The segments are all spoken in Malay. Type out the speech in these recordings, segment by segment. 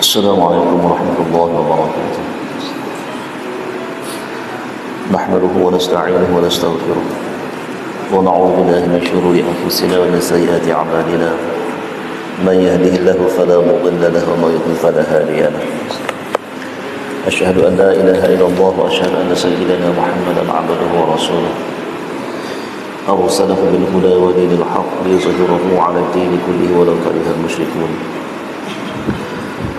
السلام عليكم ورحمة الله وبركاته. نحمده ونستعينه ونستغفره ونعوذ بالله من شرور أنفسنا ومن سيئات أعمالنا. من يهده الله فلا مضل له ومن يضلل فلا هادي له. أشهد أن لا إله إلا الله وأشهد أن سيدنا محمدا عبده ورسوله أرسله بالهدى ودين الحق ليظهره على الدين كله ولو كره المشركون.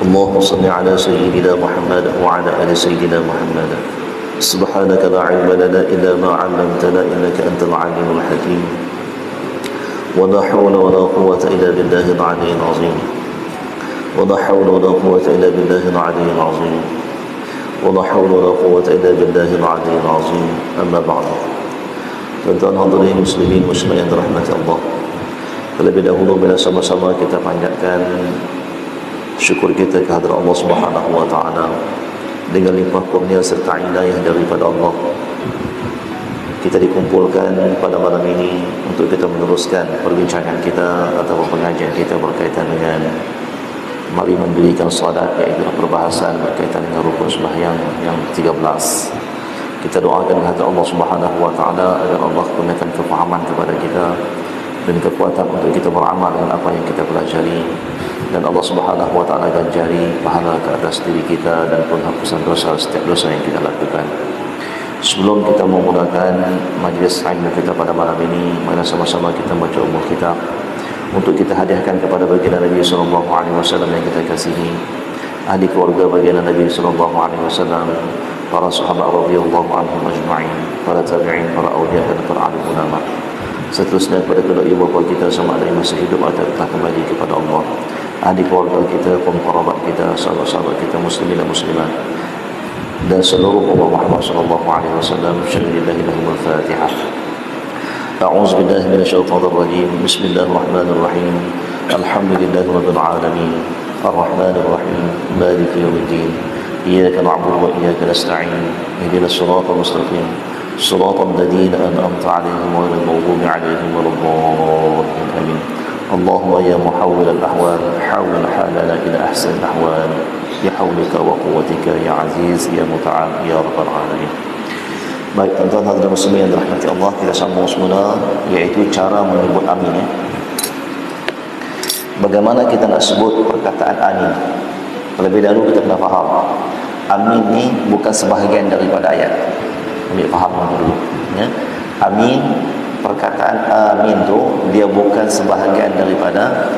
اللهم صل على سيدنا محمد وعلى آل سيدنا محمد. سبحانك لا علم لنا إلا ما علمتنا إنك أنت العليم الحكيم. ولا حول ولا قوة إلا بالله العلي العظيم. ولا حول ولا قوة إلا بالله العلي العظيم. ولا حول ولا قوة إلا بالله العلي العظيم. أما بعد. Tuan-tuan hadirin muslimin muslimat yang dirahmati Allah, terlebih dahulu bila sama-sama kita panjatkan syukur kita kehadrat Allah Subhanahu wa taala dengan limpah kurnia serta inayah daripada Allah. Kita dikumpulkan pada malam ini untuk kita meneruskan perbincangan kita atau pengajian kita berkaitan dengan mari mendirikan salat, iaitu perbahasan berkaitan dengan rukun sembahyang yang 13. Kita doakan kepada Allah Subhanahu wa taala agar Allah kurniakan kefahaman kepada kita dan kekuatan untuk kita beramal dengan apa yang kita pelajari, dan Allah Subhanahu wa taala ganjari pahala ke atas diri kita dan penghapusan dosa setiap dosa yang kita lakukan. Sebelum kita memulakan majlis ilmu kita pada malam ini, mari sama-sama kita baca umur kita untuk kita hadiahkan kepada baginda Nabi sallallahu alaihi wasallam yang kita kasihi, ahli keluarga baginda Nabi sallallahu alaihi wasallam, para sahabat radhiyallahu anhum ajma'in, para tabi'in, para awliya dan para alim ulama. Seterusnya kepada kedua ibu bapa kita sama ada yang masih hidup atau telah kembali kepada Allah, ahli keluarga kita, pengkerabat kita, sahabat-sahabat kita muslimin dan muslimat, dan seluruh umat Muhammad sallallahu alaihi wasallam. Syahidillah lahumul Fatihah. A'udzu billahi minasyaitonir rajim. Bismillahirrahmanirrahim. Alhamdulillahi rabbil alamin. Arrahmanir rahim. Maliki yaumiddin. إياك نعبد وإياك نستعين. اهدنا الصراط المستقيم صراط الذين أنعمت عليهم غير المغضوب عليهم ولا الضالين آمين. اللهم يا محول الأحوال حول حالنا إلى أحسن الأحوال بحولك وقوتك يا عزيز يا متعال يا رب العالمين. Baik, tuan-tuan hadirin muslimin yang dirahmati Allah, kita sambung semula, iaitu cara menyebut amin ya. Bagaimana kita nak sebut perkataan amin? Terlebih dahulu kita kena faham, amin ni bukan sebahagian daripada ayat. Ambil faham dulu ya. Amin, perkataan amin tu dia bukan sebahagian daripada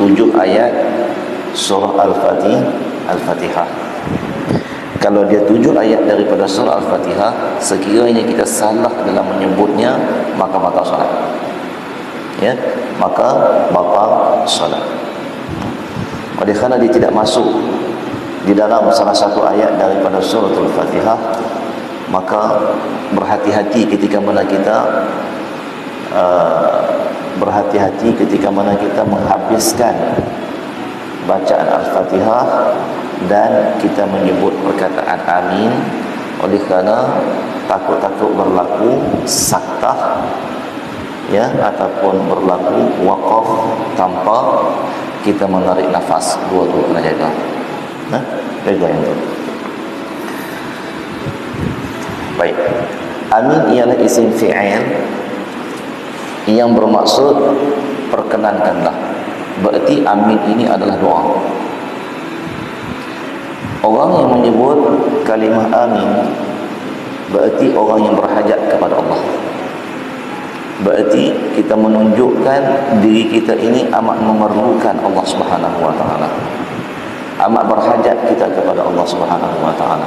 7 ayat surah Al-Fatihah. Kalau dia 7 ayat daripada surah Al-Fatihah, sekiranya kita salah dalam menyebutnya, maka batal solat ya, maka batal solat. Oleh kerana dia tidak masuk di dalam salah satu ayat daripada surah Al-Fatihah, maka berhati-hati ketika mana kita menghabiskan bacaan Al-Fatihah dan kita menyebut perkataan amin, oleh kerana takut-takut berlaku saktah ya, ataupun berlaku waqaf tanpa kita menarik nafas. Dua tu kena jaga. Jaga yang tu. Baik. Amin ialah isim fi'il yang bermaksud perkenankanlah. Berarti amin ini adalah doa. Orang yang menyebut kalimah amin berarti orang yang berhajat kepada Allah. Berarti kita menunjukkan diri kita ini amat memerlukan Allah Subhanahu wa taala. Amat berhajat kita kepada Allah Subhanahu wa taala.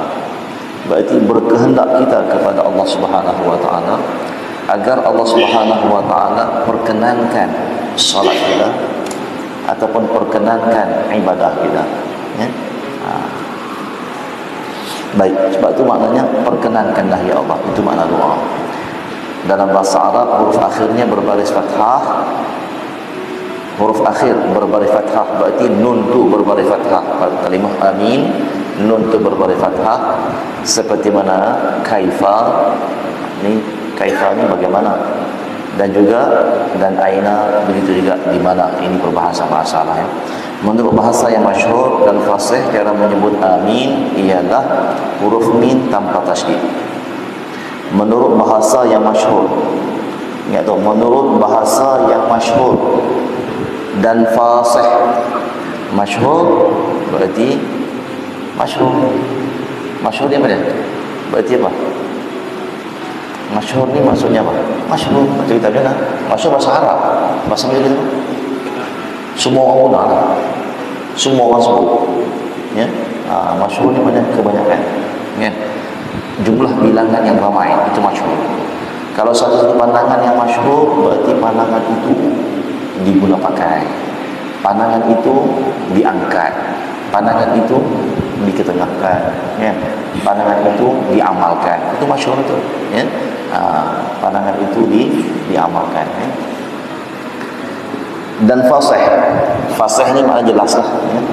Berarti berkehendak kita kepada Allah Subhanahu wa taala agar Allah Subhanahu wa taala perkenankan salat kita ataupun perkenankan ibadah kita ya. Baik, sebab itu maknanya perkenankanlah ya Allah, itu makna doa. Dalam bahasa Arab, huruf akhirnya berbaris fathah. Huruf akhir berbaris fathah, berarti nun tu berbaris fathah. Pada kalimah amin, nun tu berbaris fathah. Seperti mana kaifa ni bagaimana, dan juga dan aina, begitu juga di mana. Ini berbahasa masalah ya. Menurut bahasa yang masyhur dan fasih cara menyebut amin ialah huruf min tanpa tasydid. Menurut bahasa yang masyhur, ingat tu, menurut bahasa yang masyhur dan fasih. Masyhur berarti masyhur. Masyhur ni apa dia? Berarti apa? Masyhur ni maksudnya apa? Masyhur macam kita bilang, masyhur bahasa Arab, bahasa Melayu kita. Semua orang guna lah. Semua orang sebut. Ya. Masyhur ni mana kebanyakan. Ya. Jumlah bilangan yang ramai itu masyhur. Kalau satu pandangan yang masyhur berarti pandangan itu diguna pakai. Pandangan itu diangkat. Pandangan itu diketengahkan. Ya. Pandangan itu diamalkan. Itu masyhur itu. Ya. Pandangan itu diamalkan. Ya. Dan fasih. Fasih ni makna jelas lah. Ya.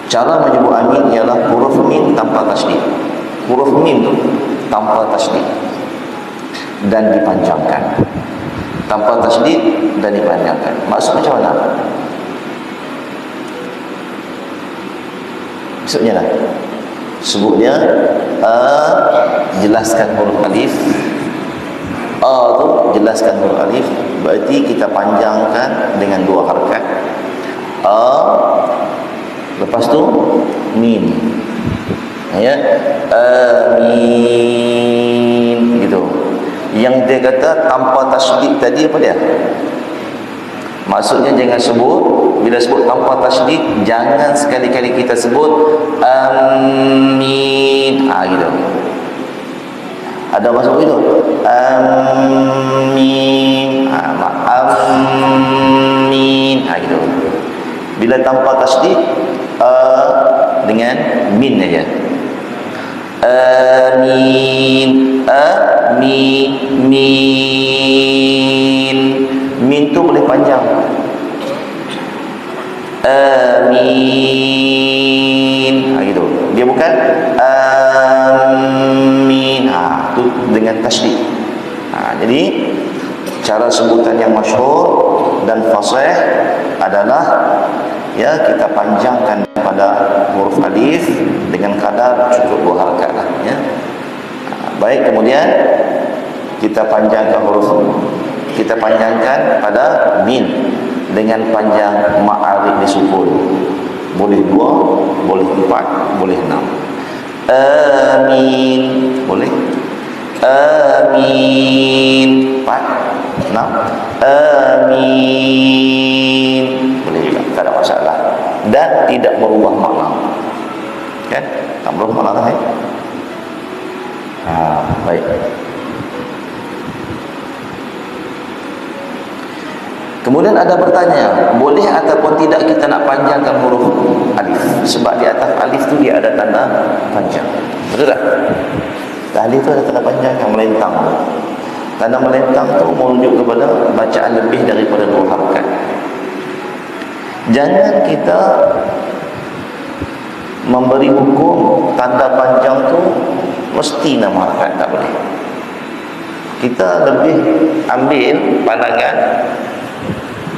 Cara menyebut amin ialah huruf min tanpa tasydid. Huruf min tu tanpa tasydid dan dipanjangkan. Tanpa tasydid dan dipanjangkan. Maksud macam mana? Maksudnya lah, sebutnya jelaskan huruf alif. Tu jelaskan huruf alif, berarti kita panjangkan dengan 2 harakat. Lepas tu min. Ya, amin gitu. Yang dia kata tanpa tasydid tadi apa dia? Maksudnya jangan sebut, bila sebut tanpa tasydid jangan sekali-kali kita sebut amin. Gitu. Ada maksud itu? Amin. Amin. Gitu. Bila tanpa tasydid dengan min aja. Amin. Amin. Min tu boleh panjang. Amin. Gitu. Dia bukan amin. Tu dengan tasydid. Jadi cara sebutan yang masyhur dan fasih adalah ya kita panjangkan pada huruf alif dengan kadar cukup 2 harakat lah, ya. Baik, kemudian kita panjangkan pada min dengan panjang mak alif disukun. Boleh 2, boleh 4, boleh 6. Amin. Boleh? Amin. 4, 6. Amin. Boleh juga, tak ada masalah. Dan tidak berubah makna. Kan? Tak berubah makna kan? Baik. Kemudian ada bertanya, boleh ataupun tidak kita nak panjangkan huruf alif? Sebab di atas alif tu dia ada tanda panjang. Betul tak? Alif tu ada tanda panjang yang melentang. Tanda melentang tu merujuk kepada bacaan lebih daripada 2 harakat. Jangan kita memberi hukum tanda panjang tu mesti 6 harakat, tak boleh. Kita lebih ambil pandangan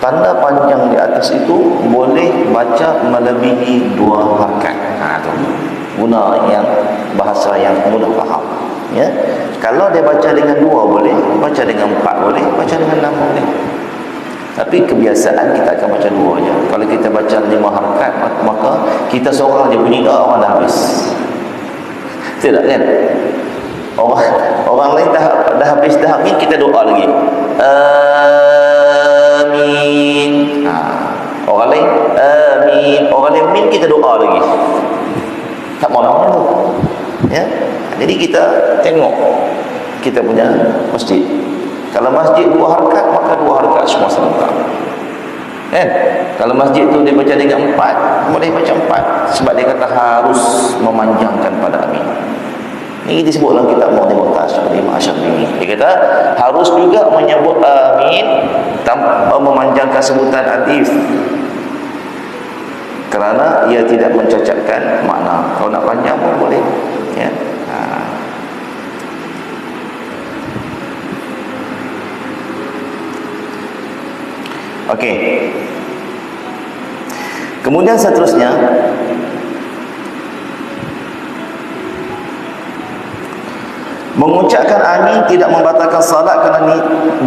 tanda panjang di atas itu boleh baca melebihi 2 harakat. Tu guna yang bahasa yang mudah faham, ya. Kalau dia baca dengan 2 boleh, baca dengan 4 boleh, baca dengan 6 boleh. Tapi kebiasaan kita akan baca 2 je. Kalau kita baca 5 harakat, maka kita seorang je bunyi, orang dah habis. Tidak kan? Orang lain dah habis, kita doa lagi. Amin. Orang lain amin, orang lain min, kita doa lagi. Tak mahu tu. Ya. Jadi kita tengok kita punya masjid. Kalau masjid 2 harakat, maka 2 harakat semua serentak. Kan? Kalau masjid tu dia baca dengan 4, boleh baca 4 sebab dia kata harus memanjangkan pada amin. Ini disebut dalam kitab Mu'adh Mu'taz seperti Imam Syafi'i. Dia kata harus juga menyebut amin tanpa memanjangkan sebutan alif, kerana ia tidak mencacatkan makna. Kalau nak panjang pun boleh, ya. Okey. Kemudian seterusnya Mengucapkan amin tidak membatalkan salat kerana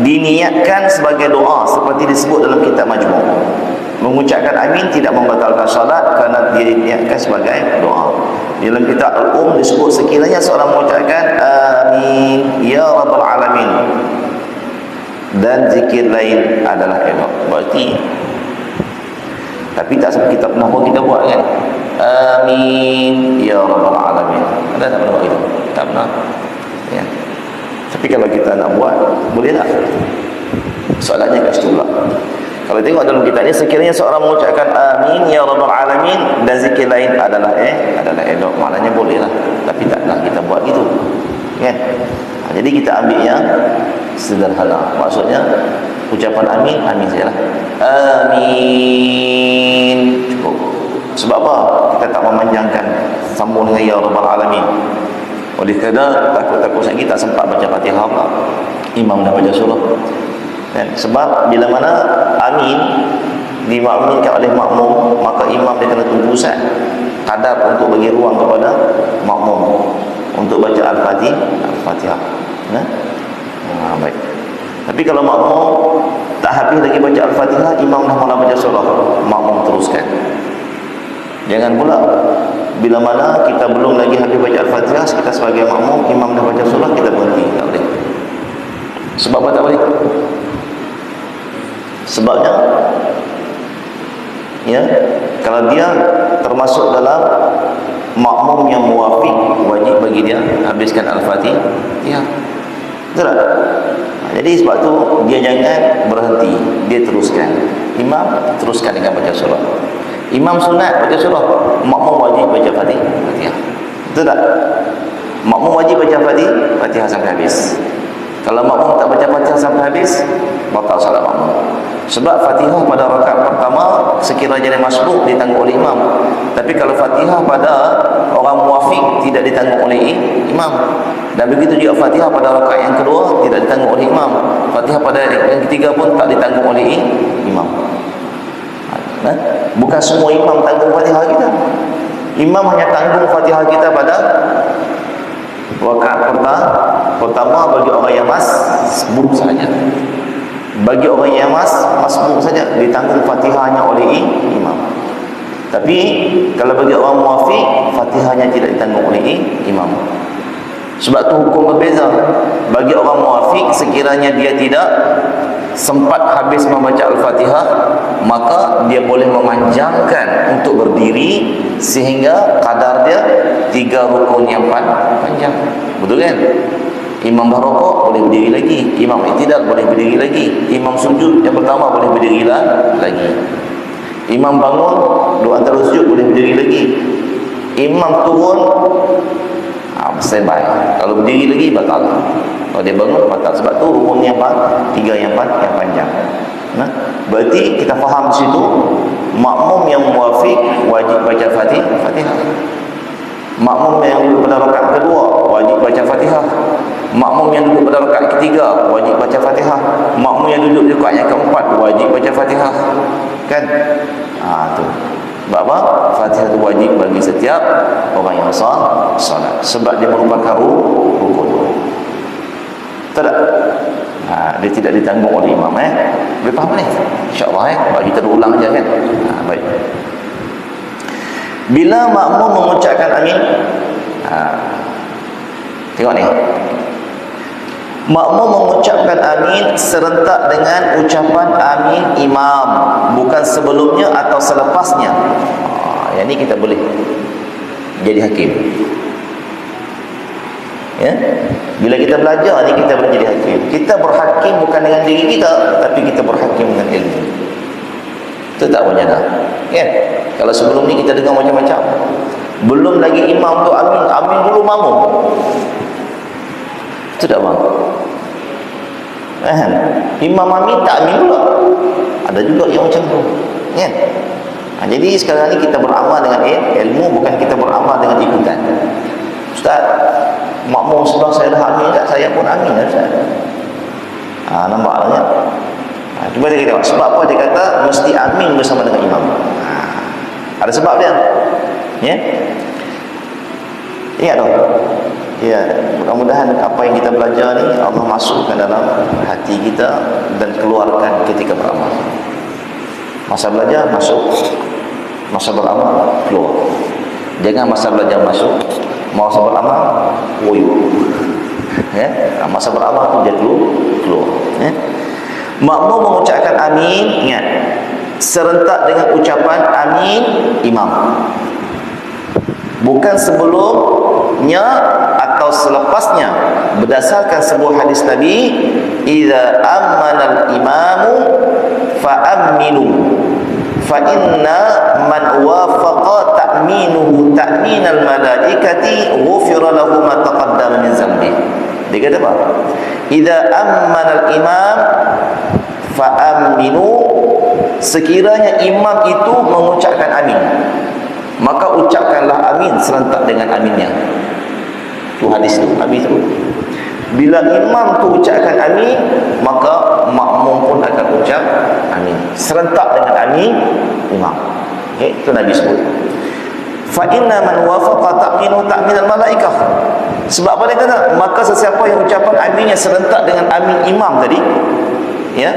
diniatkan sebagai doa seperti disebut dalam kitab Majmu'. Mengucapkan amin tidak membatalkan salat kerana diniatkan sebagai doa. Dalam kitab disebut sekiranya seorang mengucapkan amin ya rabbal alamin dan zikir lain adalah elok. Berarti tapi tak sampai kita pernah buat, kita buat kan, amin ya rabbal alamin. Ada tak pernah buat itu? Tak pernah ya. Tapi kalau kita nak buat, boleh tak? Soalannya kat situ pula. Kalau tengok dalam kitab ni, sekiranya seorang mengucapkan amin ya rabbal alamin dan zikir lain adalah elok, maknanya boleh lah. Tapi taklah kita buat gitu kan. Jadi kita ambil yang sederhana. Maksudnya ucapan amin, amin sajalah. Amin cukup. Sebab apa? Kita tak memanjangkan sambung dengan ya rabbal alamin. Oleh kerana takut-takut sakit tak sempat baca Fatihah pula, imam dah baca surah kan? Sebab bila mana amin dimakminkan oleh makmum, maka imam dia kena tunggu Ustaz kadar untuk bagi ruang kepada makmum untuk baca Al-Fatihah. Baik. Tapi kalau makmum tak habis lagi baca Al-Fatihah, imam dah mula baca surah, makmum teruskan. Jangan pula bila mana kita belum lagi habis baca Al-Fatihah, kita sebagai makmum, imam dah baca surah, kita berhenti. Tak boleh. Sebab apa tak boleh? Sebabnya ya, kalau dia termasuk dalam makmum yang muwafiq, wajib bagi dia habiskan Al-Fatihah. Ya. Betul tak? Jadi sebab tu dia jangan berhenti, dia teruskan. Imam teruskan dengan baca surah. Imam sunat baca surah, makmum wajib baca Fatihah. Betul tak? Makmum wajib baca Fatihah sampai habis. Kalau makmum tak baca Fatihah sampai habis, batal salat makmum. Sebab Fatihah pada rakaat pertama sekiranya dia masbuk ditanggung oleh imam. Tapi kalau Fatihah pada orang muwafiq tidak ditanggung oleh imam. Dan begitu juga Fatihah pada rakaat yang kedua tidak ditanggung oleh imam. Fatihah pada yang ketiga pun tak ditanggung oleh imam. Bukan semua imam tanggung Fatihah kita. Imam hanya tanggung Fatihah kita pada rakaat pertama bagi orang yang masbuk saja. Bagi orang yang masbuk saja ditanggung Fatihahnya oleh imam. Tapi kalau bagi orang muwafiq, Fatihahnya tidak ditanggung oleh imam. Sebab tu hukum berbeza. Bagi orang muwafiq, sekiranya dia tidak sempat habis membaca Al-Fatihah, maka dia boleh memanjangkan untuk berdiri sehingga kadar dia 3 rukun yang panjang. Betul kan? Imam dah rokok boleh berdiri lagi, imam iktidal boleh berdiri lagi, imam sujud yang pertama boleh berdiri lagi, imam bangun dua antara sujud boleh berdiri lagi, imam turun standby, kalau berdiri lagi batal, kalau dia bangun batal. Sebab tu rukun yang 3 yang panjang. Berarti kita faham di situ makmum yang muwafiq wajib baca Fatihah. Makmum yang duduk pada rakaat kedua wajib baca Fatihah. Makmum yang duduk pada rakaat ketiga wajib baca Fatihah. Makmum yang duduk di rakaat yang keempat wajib baca Fatihah. Kan? Tu. Sebab apa? Fatihah itu wajib bagi setiap orang yang salat. Sebab dia merupakan rukun. Betul tak? Dia tidak ditanggung oleh imam. Boleh faham ni? InsyaAllah bagi kita ulang aja kan? Baik. Bila makmum mengucapkan amin, tengok ni, makmum mengucapkan amin serentak dengan ucapan amin imam, bukan sebelumnya atau selepasnya. Yang ni kita boleh jadi hakim. Ya, bila kita belajar ni kita boleh jadi hakim. Kita berhakim bukan dengan diri kita, tapi kita berhakim dengan ilmu. Itu tak banyak dah. Kan? Kalau sebelum ni kita dengar macam-macam. Belum lagi imam tu amin dulu makmum. Itu tak bang. Imam amin tak amin pula. Ada juga yang macam tu. Kan? Jadi sekarang ni kita beramal dengan ilmu, bukan kita beramal dengan ikutan. Ustaz, makmum sebelah saya dah amin tak? Saya pun amin lah Ustaz. Nampak tak? Cuba dia tengok sebab apa dia kata mesti amin bersama dengan imam. Ada sebab dia. Ya. Ingat tu. Ya, mudah-mudahan apa yang kita belajar ni Allah masukkan dalam hati kita dan keluarkan ketika beramal. Masa belajar masuk, masa beramal keluar. Jangan masa belajar masuk, masa beramal woyo. Ya, masa beramal tu dia keluar. Ya. Makmum mengucapkan amin, ingat, serentak dengan ucapan amin imam. Bukan sebelumnya atau selepasnya. Berdasarkan sebuah hadis Nabi, idza amana al-imamu fa'aminu fa inna man wafaqa ta'minuhu ta'minal malaikati ghufira lahu ma taqaddama min zambi. Dia kata apa? Idza amana al-imam fa'aminu, sekiranya imam itu mengucapkan amin, maka ucapkanlah amin serentak dengan aminnya. Itu hadis tu, Nabi tu. Bila imam tu ucapkan amin, maka makmum pun akan ucap amin serentak dengan amin imam. Okay, itu Nabi sebut. Fa inna man wafaqa ta'minu ta'minal malaikah. Sebab apa dia kata? Maka sesiapa yang ucapan aminnya serentak dengan amin imam tadi, ya,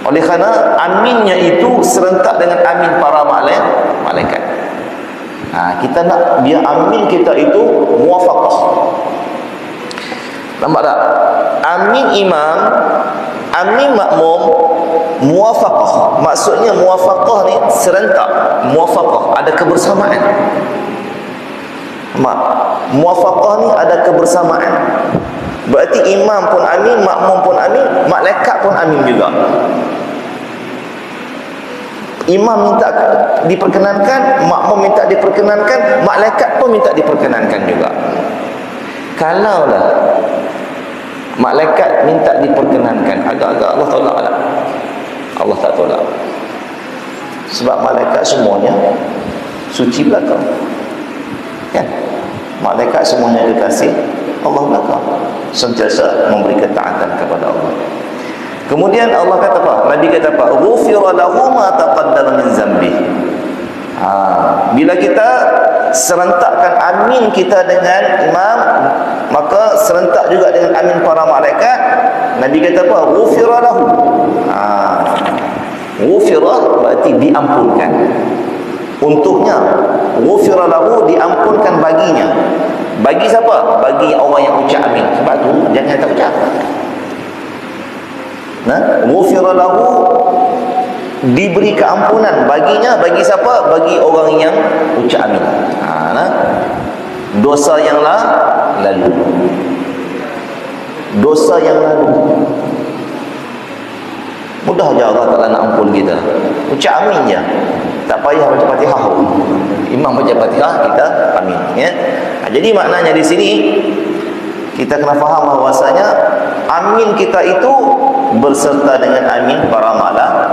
oleh kerana aminnya itu serentak dengan amin para malaikat. Kita nak dia amin kita itu muwafaqah. Nampak tak? Amin imam, amin makmum, muwafaqah. Maksudnya muwafaqah ni serentak, muwafaqah ada kebersamaan. Muwafaqah ni ada kebersamaan. Berarti imam pun amin, makmum pun amin, malaikat pun amin juga. Imam minta diperkenankan, makmum minta diperkenankan, malaikat pun minta diperkenankan juga. Kalaulah malaikat minta diperkenankan, agak-agak Allah tolak tak? Allah tak tolak. Sebab malaikat semuanya suci belakang. Kan? Malaikat semuanya kekasih Allah belakang, sentiasa memberi ketaatan kepada Allah. Kemudian Allah kata apa? Nabi kata apa? Ghufira lahu ma taqaddama min zambi. Bila kita serentakkan amin kita dengan imam, maka serentak juga dengan amin para malaikat. Nabi kata apa? Ghufira lahu. Ghufira berarti diampunkan. Untuknya, ghufira lahu, diampunkan baginya. Bagi siapa? Bagi orang yang ucap amin. Sebab tu jangan tak ucap. Ghufira lahu, diberi keampunan baginya. Bagi siapa? Bagi orang yang ucap amin. Dosa yang lalu. Dosa yang lalu. Mudah je Allah Ta'ala nak ampun kita. Ucap amin je. Tak payah baca Fatihah. Imam baca Fatihah, kita amin, ya. Jadi maknanya di sini kita kena faham bahawasanya amin kita itu berserta dengan amin para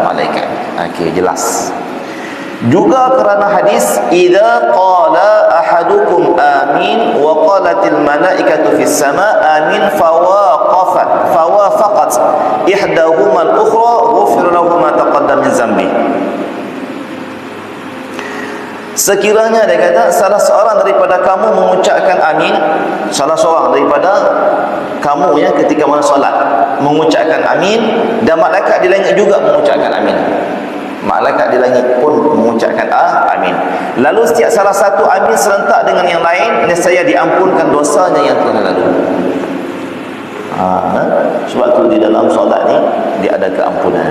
malaikat. Okey, jelas. Juga kerana hadis idza qala ahadukum amin wa qalatil malaikatu fis sama amin fawafaqat ihdahuma al-ukhra ghufira lahu ma taqaddama min zambi. Sekiranya dia kata salah seorang daripada kamu mengucapkan amin, salah seorang daripada kamu ya ketika mana solat mengucapkan amin, dan malaikat di langit juga mengucapkan amin. Malaikat di langit pun mengucapkan amin. Lalu setiap salah satu amin serentak dengan yang lain, nescaya diampunkan dosanya yang telah lalu. Sebab tu di dalam solat ni dia ada keampunan.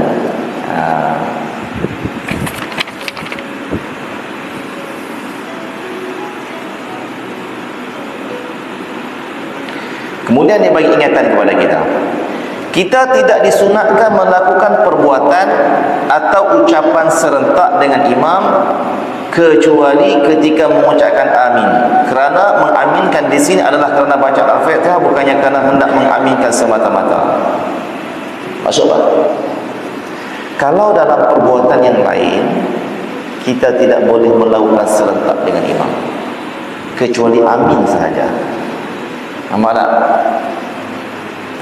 Kemudian dia bagi ingatan kepada kita. Kita tidak disunatkan melakukan perbuatan atau ucapan serentak dengan imam kecuali ketika mengucapkan amin. Kerana mengaminkan di sini adalah kerana baca Al-Fatihah, bukannya kerana hendak mengaminkan semata-mata. Maksud apa? Kalau dalam perbuatan yang lain kita tidak boleh melakukan serentak dengan imam kecuali amin sahaja. Nampak tak?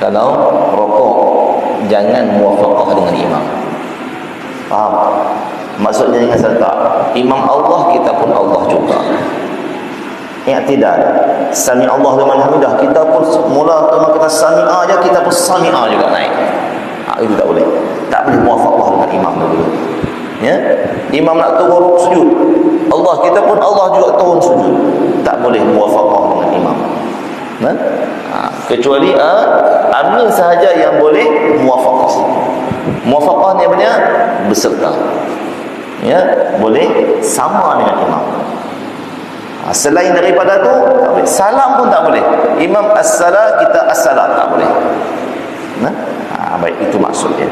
Kalau rokok jangan muwafaqah dengan imam. Faham? Maksudnya dengan serentak. Imam Allah, kita pun Allah juga. i'tidal. Sami Allah liman hamidah, kita pun mula imam kata sami'a aja, kita pun sami'a juga naik. Itu tak boleh. Tak boleh muwafaqah dengan imam dulu. Ya, imam nak turun sujud, Allah, kita pun Allah juga turun sujud. Tak boleh muwafaqah dengan imam. Kecuali amin sahaja yang boleh muwafaqah. Muwafaqah ni apa dia? Beserta. Ya, boleh sama dengan imam. Selain daripada tu, salam pun tak boleh. Imam as-salam, kita as-salam, tak boleh. Baik, itu maksudnya.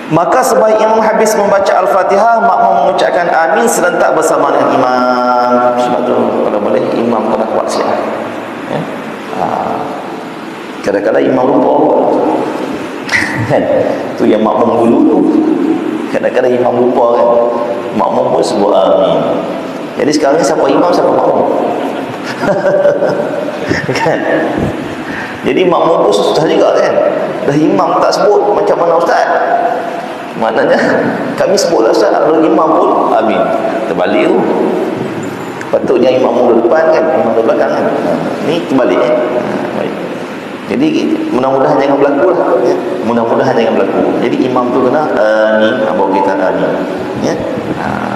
Maka sebaik imam habis membaca Al-Fatihah, makmum mengucapkan amin serentak bersama dengan imam. Sebab tu kalau boleh imam kena kuat sikit. Ya? Kadang-kadang imam lupa. Kan? Tu yang makmum dulu tu. Kadang-kadang imam lupa kan. Makmum pun sebut amin. Jadi sekarang ni siapa imam, siapa makmum. Kan? Jadi makmum pun susah juga kan. Dah imam tak sebut, macam mana ustaz? Maknanya kami sebutlah ustaz, kalau imam pun amin. Terbalik tu. Patutnya imam mula depan kan, imam mula belakang kan. Ni terbalik kan. Baik. Jadi mudah-mudahan jangan berlaku lah. Mudah-mudahan jangan berlaku. Jadi imam tu kena amin, baru kita amin. Ya.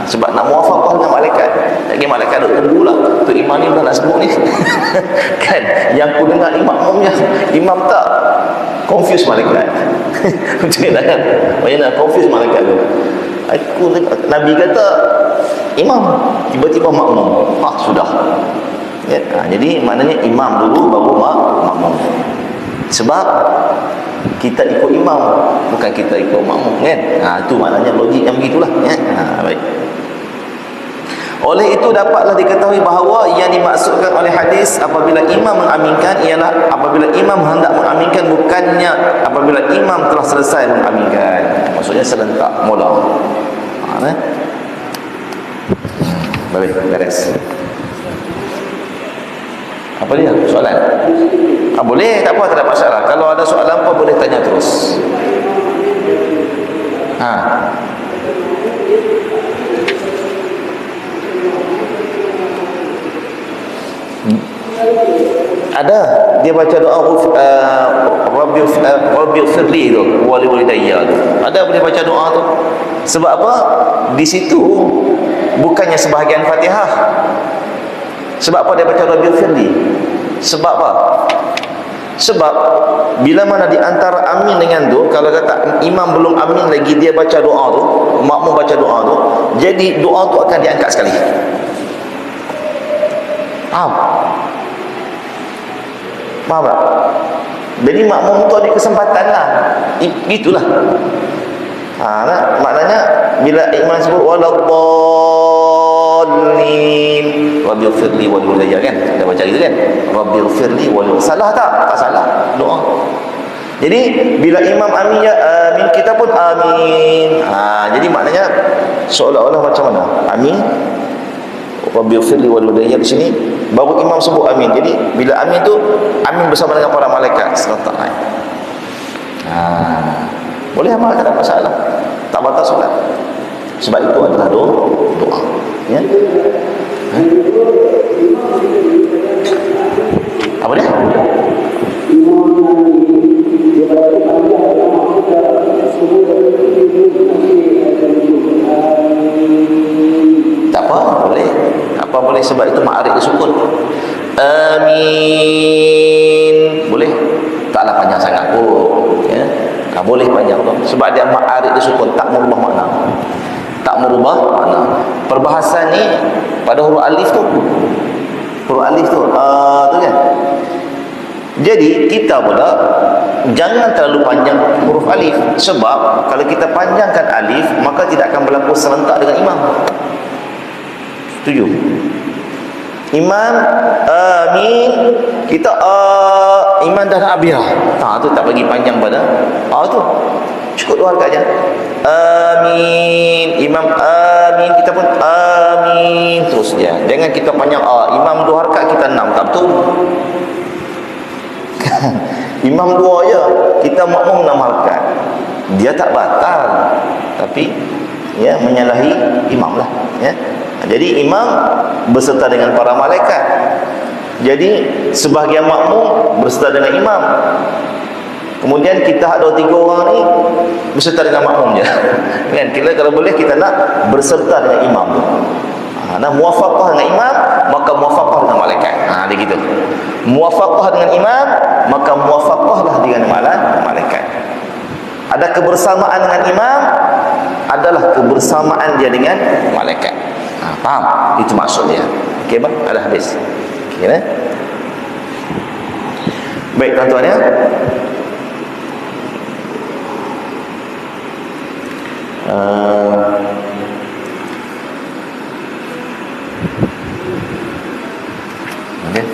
Sebab nak muwafaqah dengan malaikat. Lagi malaikat duk tunggu lah. Tu imam ni dah nak sebut ni. Kan? Yang ku dengar ni makmumnya. Imam tak confuse malaikat. Macam mana kan? Macam mana confuse malaikat tu? Nabi kata imam, tiba-tiba makmum. Sudah. Ya. Jadi maknanya imam dulu baru makmum. Sebab kita ikut imam, bukan kita ikut makmum kan. Itu maknanya logik yang begitulah ya. Baik. Oleh itu dapatlah diketahui bahawa yang dimaksudkan oleh hadis apabila imam mengaminkan ialah apabila imam hendak mengaminkan, bukannya apabila imam telah selesai mengaminkan. Maksudnya serentak mula. Boleh, beres. Apa dia? Soalan? Boleh, tak apa, tak ada masalah. Kalau ada soalan apa boleh tanya terus. Ada dia baca doa Rabbi firli tu, wali walidayya tu. Ada boleh baca doa tu. Sebab apa? Di situ bukannya sebahagian Fatihah. Sebab apa dia baca Rabbi firli? Sebab apa? Sebab bila mana di antara amin dengan tu, kalau kata imam belum amin lagi, dia baca doa tu, makmum baca doa tu, jadi doa tu akan diangkat sekali. Faham tak? Jadi makmum tu ada kesempatan lah. Itulah. Maknanya bila imam sebut waladdallin, Rabbighfirli wa liwalidayya kan, kita baca gitu kan, Rabbighfirli wa liwalidayya. Salah tak? Tak salah doa. Jadi bila imam amin ya amin, kita pun amin. Jadi maknanya seolah-olah macam mana? Amin, Rabbighfirli wa liwalidayya di sini baru imam sebut amin. Jadi bila amin tu amin bersama dengan para malaikat serentak naik. Boleh amal, tak ada masalah. Tak batal solat. Sebab itu adalah doa. Ya. Apa dia? Tak apa, boleh. Apa boleh, sebab itu ma'arif sukun. Amin. Boleh. Taklah panjang sangat pun. Ya. Boleh panjang tu. Sebab dia ma'arif sukun, tak merubah makna. Tak merubah makna. Perbahasan ni pada huruf alif tu. Huruf alif tu. Tu kan. Jadi kita pula jangan terlalu panjang huruf alif. Sebab kalau kita panjangkan alif, maka tidak akan berlaku serentak dengan imam. Setuju? Imam amin, kita imam dah nak habis tu tak bagi panjang pada tu cukup dua rakaat aja. Amin, imam amin, kita pun amin terus dia. Jangan kita panjang imam dua rakaat kita 6, tak betul. Imam 2 je, kita makmum 6 rakaat. Dia tak batal, tapi ya, menyalahi imam lah, ya. Jadi imam berserta dengan para malaikat. Jadi sebahagian makmum berserta dengan imam. Kemudian kita ada 3 orang ni berserta dengan makmum je. Kan? Kita kalau boleh kita nak berserta dengan imam tu. Nah, muwafaqah dengan imam, maka muwafaqah dengan malaikat. Dia gitu. Muwafaqah dengan imam, maka muwafaqahlah dengan malaikat. Ada kebersamaan dengan imam, adalah kebersamaan dia dengan malaikat. Faham? Itu maksud dia. Okey bang? Dah habis. Okey, baik tuan-tuan ya. Okay.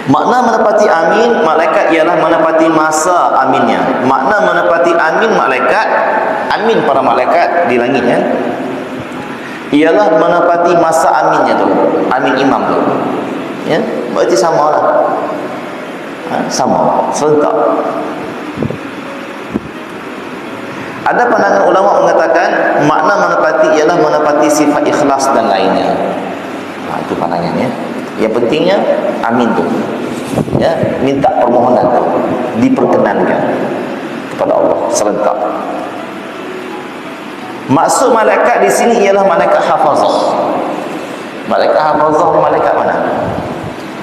Makna menepati amin malaikat ialah menepati masa aminnya. Makna menepati amin malaikat, amin para malaikat di langit ya, ialah menepati masa aminnya tu, amin imam tu. Ya, berarti samalah. Sama, serentak. Ada pandangan ulama mengatakan makna menepati ialah menepati sifat ikhlas dan lainnya. Itu pandangannya. Yang pentingnya amin tu, ya, minta permohonan tu diperkenankan kepada Allah serentak. Maksud malaikat di sini ialah malaikat hafazah. Malaikat hafazah ni malaikat mana?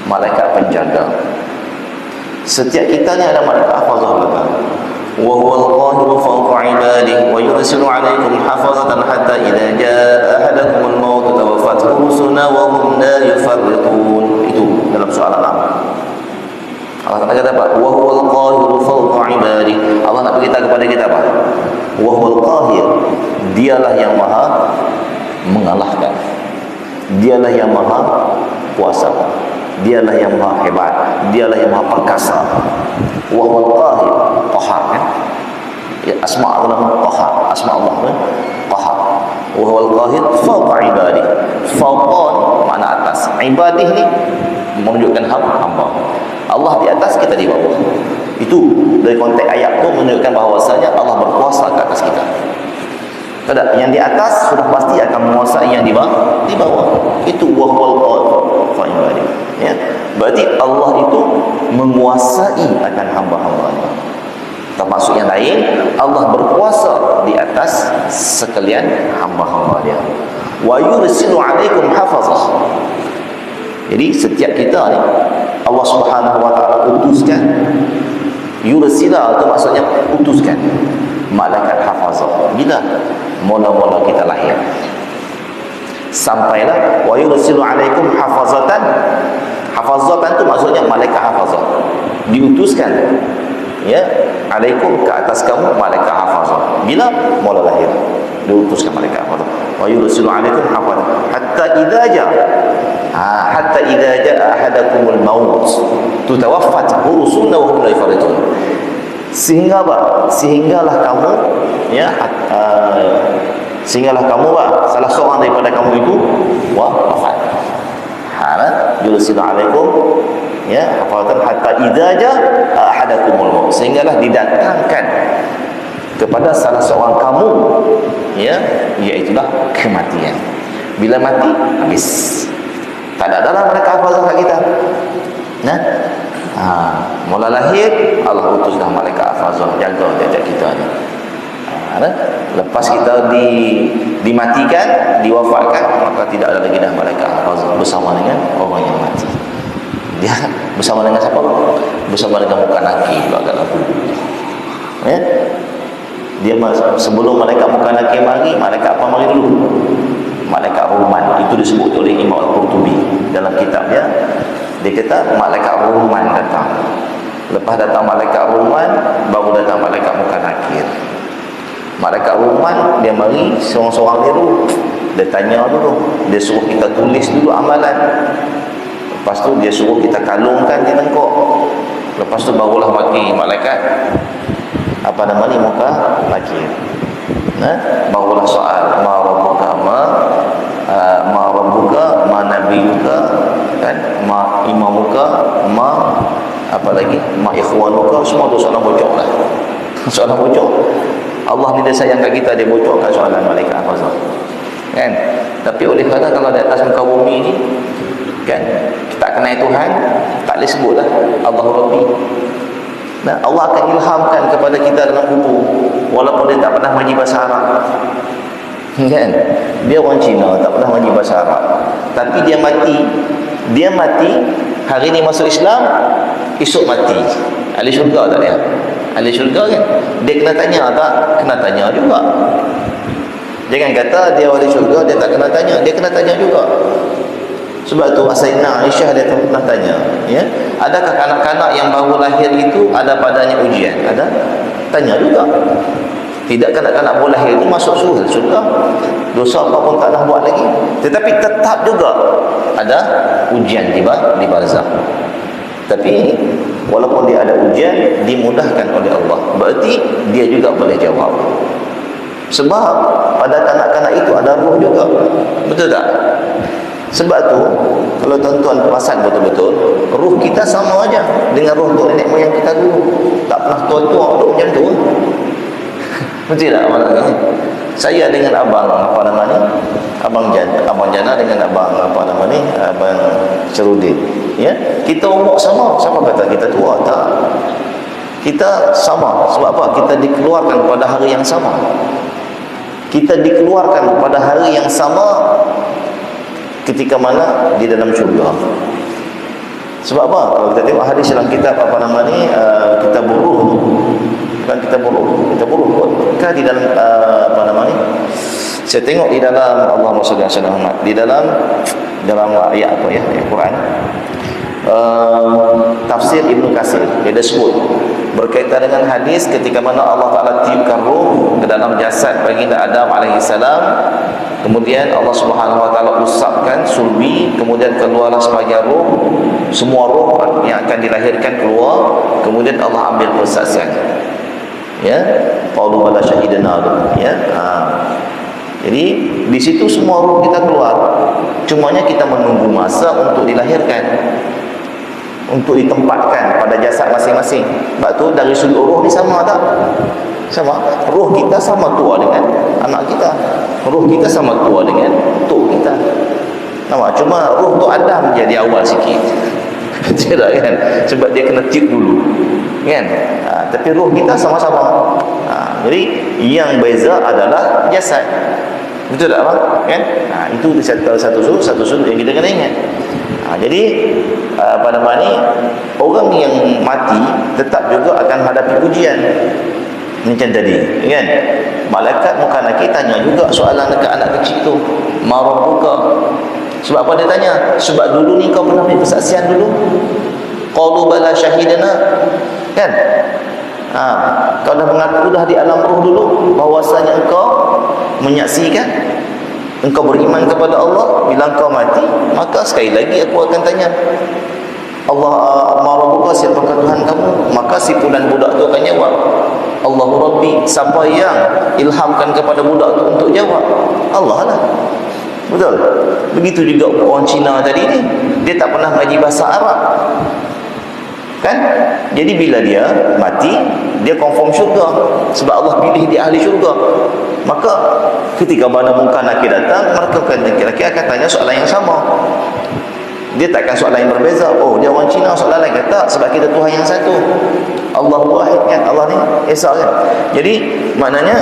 Malaikat penjaga. Setiap kita ni ada malaikat hafazah belakang. Wa huwal qahiru fawqa 'ibadihi wa yursilu 'alaikum hafazatan hatta idza jaa ahadakumul maut tawaffathu rusuluna wa hum la yufarritun. Itu dalam surah Al-An'am. Allah kata apa? Wa huwal qahiru fawqa 'ibadihi. Allah nak beritahu kepada kita apa? Wa huwal qahir. Dialah yang maha mengalahkan. Dialah yang maha kuasa. Dialah yang maha hebat. Dialah yang maha perkasa. Wa huwal qahir. Qahar kan? Ya, asma Allah qahar. Asma Allah kan? Qahar. Wa huwal qahir fawqa ibadih. Fawqa makna atas. Ibadih ni menunjukkan hamba. Allah di atas, kita di bawah. Itu dari konteks ayat tu menunjukkan bahawasanya Allah berkuasa ke atas kita. Tidak, yang di atas sudah pasti akan menguasai yang di bawah. Di bawah. Itu wa huwal qahir fawqa ibadih. Ya. Berarti Allah itu menguasai akan hamba-hambanya. Termasuk yang lain, Allah berkuasa di atas sekalian hamba-hamba dia. Wa yursilu 'alaikum hafazah. Jadi setiap kita ni Allah Subhanahu wa taala utuskan. Yursila itu maksudnya utuskan malaikat hafazah. Bila mula-mula kita lahir, sampailah wa yursilu 'alaikum hafazatan. Hafazatan itu maksudnya malaikat hafazah. Diutuskan, ya, alaikum ke atas kamu malaikat hafazah. Bila mula lahir diutuskan malaikat hafazah. Wa yursilu 'alaikum hafazah hatta idza jaa ahadakumul maut tutawaffat rusuluna wa hum la yufarritun. Sehinggalah kamu, ya, sehinggalah kamu salah seorang daripada kamu itu wafat. Yursilu 'alaikum, ya, hafazatan hatta idza jaa ahadakumul maut, sehinggalah didatangkan kepada salah seorang kamu, ya, iaitulah kematian. Bila mati habis. Tak ada dalam mereka hafazah kat kita. Nah, mula lahir Allah utuslah malaikat hafazah jaga kita ni. Lepas kita dimatikan, diwafatkan, maka tidak ada lagi dah malaikat hafazah bersama dengan orang yang mati. Dia bersama dengan siapa? Bersama dengan muka nakir pula dalam kubur. Ya. Dia sebelum malaikat muka nakir mari, malaikat apa mari dulu? Malaikat Rahman. Itu disebut oleh Imam Al-Qurtubi dalam kitabnya. Dia kata malaikat Rahman datang. Lepas datang malaikat Rahman, baru datang malaikat muka nakir. Malaikat Rahman dia mari seorang-seorang dulu. Dia tanya dulu, dia suruh kita tulis dulu amalan. Lepas tu dia suruh kita kalungkan di tengkuk. Lepas tu barulah maki malaikat apa nama ni muka nakir. Barulah soal ma rabbuka ma rabbuka ma nabiyuka, kan, ma imamuka, ma apa lagi, ma ikhwanuka, semua tu soalan bocor lah. Soalan bocor. Allah ni dia sayang kat kita, dia bocorkan soalan malaikat hafazah. Kan? Tapi oleh kerana kalau di atas muka bumi ni kan, kita tak kenal Tuhan, tak boleh sebutlah Allah Rabbi. Nah, Allah akan ilhamkan kepada kita dalam kubur walaupun dia tak pernah mengaji bahasa Arab. Kan? Dia orang Cina, tak pernah mengaji bahasa Arab. Tapi dia mati, hari ni masuk Islam, esok mati. Ahli syurga tak dia? Ahli syurga kan? Dia kena tanya tak? Kena tanya juga. Jangan kata dia ahli syurga, dia tak kena tanya. Dia kena tanya juga. Sebab tu Sayyidina Aisyah dia pernah tanya, ya, adakah kanak-kanak yang baru lahir itu ada padanya ujian? Ada? Tanya juga. Tidak kanak-kanak baru lahir itu masuk surga, dosa apa pun tak nak buat lagi. Tetapi tetap juga ada ujian di barzakh. Tapi walaupun dia ada ujian, dimudahkan oleh Allah. Berarti dia juga boleh jawab. Sebab pada kanak-kanak itu ada roh juga. Betul tak? Sebab tu kalau tuan-tuan perasan betul-betul, roh kita sama aja dengan roh nenek moyang kita dulu. Tak pernah tua-tua duk macam tu. Betul tak maknanya? Saya dengan abang Abang Jana dengan abang Abang Cerudin. Ya, kita umur sama. Siapa kata kita tua? Tak. Kita sama. Sebab apa? Kita dikeluarkan pada hari yang sama. Kita dikeluarkan pada hari yang sama ketika mana di dalam syurga. Sebab apa? Kalau kita tengok hadis dalam kitab kitab Ruh, kan kita buruh kan di dalam saya tengok di dalam Allahumma shalli ala Muhammad, di dalam ayat apa ya, ayat Quran, tafsir Ibnu Katsir dia ada sebut berkaitan dengan hadis ketika mana Allah Ta'ala tiupkan roh ke dalam jasad baginda Adam alaihissalam. Kemudian Allah Subhanahu Wa Ta'ala usapkan sulbi, kemudian keluarlah sebahagian roh, semua roh yang akan dilahirkan keluar. Kemudian Allah ambil persaksian. Ya, qalu bala syahidana. Ya, jadi di situ semua roh kita keluar. Cumanya kita menunggu masa untuk dilahirkan, untuk ditempatkan pada jasad masing-masing. Sebab tu dari sudut roh ni sama tak? Sama. Roh kita sama tua dengan anak kita. Roh kita sama tua dengan tok kita. Nampak? Cuma roh tu Adam jadi awal sikit. Tidak kan? Sebab dia kena tiup dulu. Kan? Tapi roh kita sama-sama. Jadi yang beza adalah jasad. Betul tak bang? Kan? Itu satu sudut yang kita kena ingat. Jadi orang yang mati tetap juga akan hadapi ujian. Macam tadi, kan? Malaikat muka nakir tanya juga soalan dekat anak kecil tu. Ma rabbuka? Sebab apa dia tanya? Sebab dulu ni kau pernah beri persaksian dulu. Qalu bala syahidana. Kan? Kau dah mengaku dah di alam roh dulu bahawasanya engkau menyaksikan, engkau beriman kepada Allah. Bila engkau mati, maka sekali lagi aku akan tanya, Allah ma'rabuka, siapakah Tuhan kamu? Maka si pulan budak tu akan jawab, Allahu Rabbi. Siapa yang ilhamkan kepada budak tu untuk jawab? Allah lah. Betul? Begitu juga orang Cina tadi ni, dia tak pernah mengaji bahasa Arab. Kan? Jadi bila dia mati, dia confirm syurga. Sebab Allah pilih dia ahli syurga. Maka ketika mana muka nakir datang, mereka akan tanya soalan yang sama. Dia takkan soalan yang berbeza. Oh, dia orang Cina, soalan lain kata sebab kita Tuhan yang satu, Allahu Wahid, kan? Allah ni Esa, kan? Jadi maknanya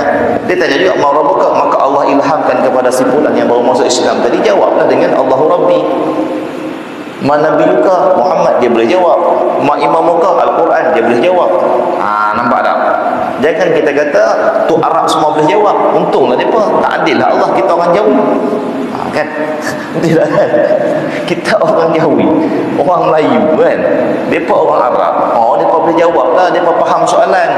dia tanya juga ma rabbuka, maka Allah ilhamkan kepada si fulan yang baru masuk Islam tadi, jawablah dengan Allahu Rabbi. Ma nabiyuka, Muhammad, dia boleh jawab. Ma imamuka, Al-Quran, dia boleh jawab. Nampak tak? Jangan kita kata tu Arab semua boleh jawab. Untunglah mereka. Tak adil lah Allah, kita orang Jawi. Kan? Tidak kan? Kita orang Jawi, orang Melayu, kan? Mereka orang Arab. Mereka boleh jawab lah, mereka faham soalan.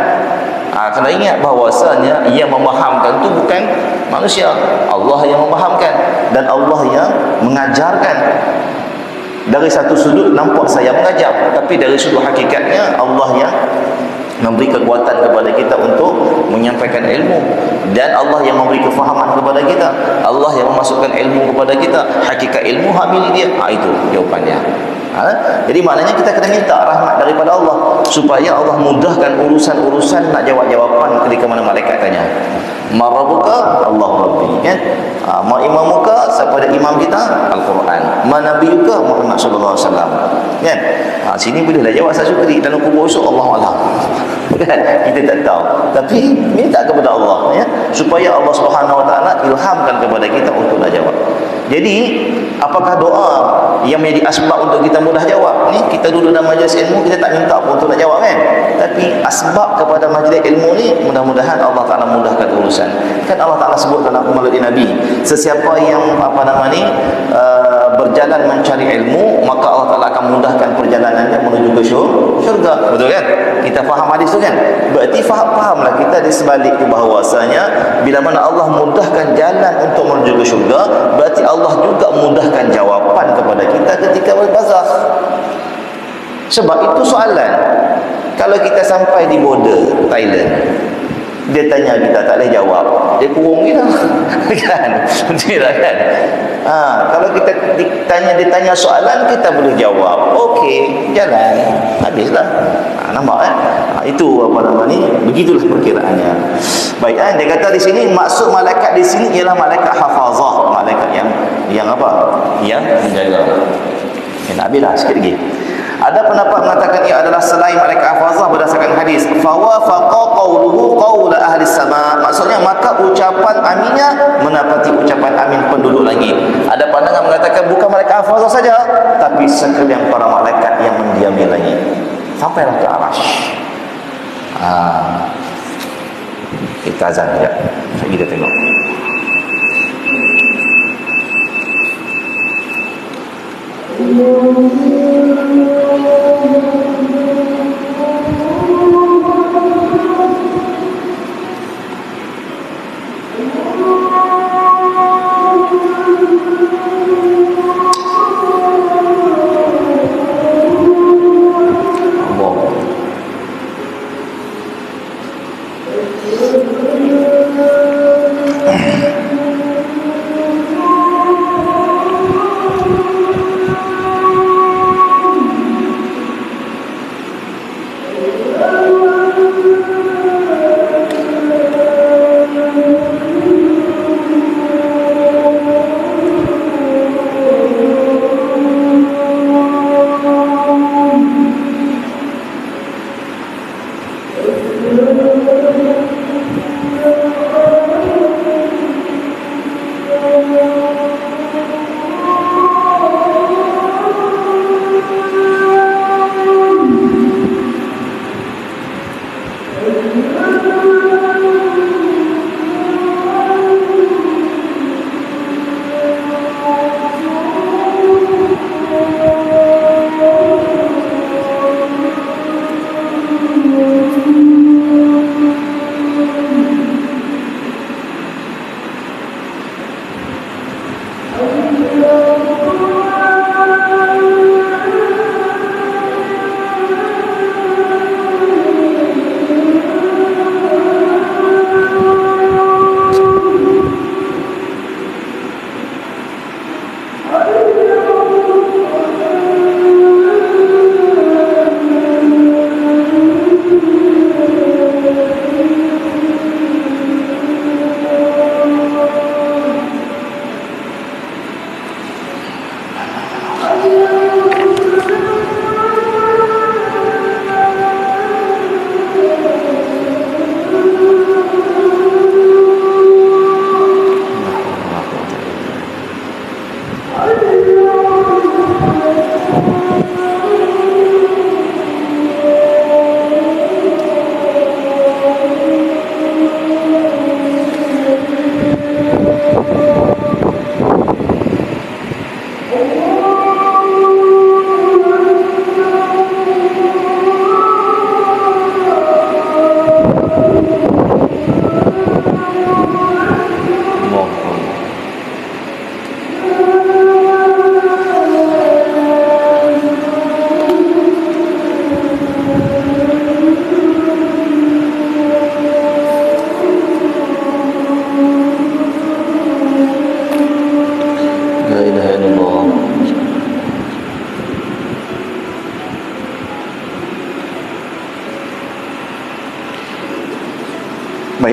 Kena ingat bahawasanya yang memahamkan tu bukan manusia. Allah yang memahamkan. Dan Allah yang mengajarkan. Dari satu sudut nampak saya mengajar, tapi dari sudut hakikatnya Allah yang memberi kekuatan kepada kita untuk menyampaikan ilmu. Dan Allah yang memberi kefahaman kepada kita, Allah yang memasukkan ilmu kepada kita. Hakikat ilmu hak milik dia. Itu jawapannya. Jadi maknanya kita kena minta rahmat daripada Allah supaya Allah mudahkan urusan-urusan nak jawab jawapan ketika mana malaikat tanya. Marabuka Allah Rabbi, kan? Ma imamuka, siapa ada imam kita? Al-Quran. Ma nabiyuka Muhammad sallallahu alaihi wasallam, kan? Sini bolehlah jawab saya syukri, dalam kubur esok Allah alam. Kan? Kita tak tahu. Tapi minta kepada Allah, ya, supaya Allah Subhanahu wa taala ilhamkan kepada kita untuk nak jawab. Jadi, apakah doa yang menjadi asbab untuk kita mudah jawab? Ni kita duduk dalam majlis ilmu, kita tak minta pun untuk nak jawab, kan? Tapi asbab kepada majlis ilmu ni, mudah-mudahan Allah Taala mudahkan urusan. Kan Allah Taala sebut dalam melalui Nabi, sesiapa yang berjalan mencari ilmu, maka Allah Taala akan mudahkan perjalanannya menuju ke syurga. Betul kan? Kita faham hadis tu kan? Berarti fahamlah kita di sebalik tu bahawasanya bila mana Allah mudahkan jalan untuk menuju ke syurga, berarti Allah juga mudahkan jawapan kepada kita ketika berbarzakh. Sebab itu soalan. Kalau kita sampai di border Thailand, dia tanya kita tak boleh jawab, dia kurung kita. Kan? Betul tak kan? Kalau kita ditanya soalan, kita boleh jawab. Okey, jalan. Habislah. Nampak kan? Itu begitulah perkiraannya. Baik, dia kata di sini maksud malaikat di sini ialah malaikat hafazah, malaikat yang apa? Yang menjaga. Habislah sikit lagi. Ada pendapat mengatakan ia adalah selain malaikat hafazah berdasarkan hadis. Fawafaqa qawluhu qawla ahli sama. Maksudnya maka ucapan aminnya menapati ucapan amin penduduk langit. Ada pandangan mengatakan bukan malaikat hafazah saja, tapi sekalian para malaikat yang mendiami langit. Sampailah ke arasy. Kita azan sekejap. Kita tengok.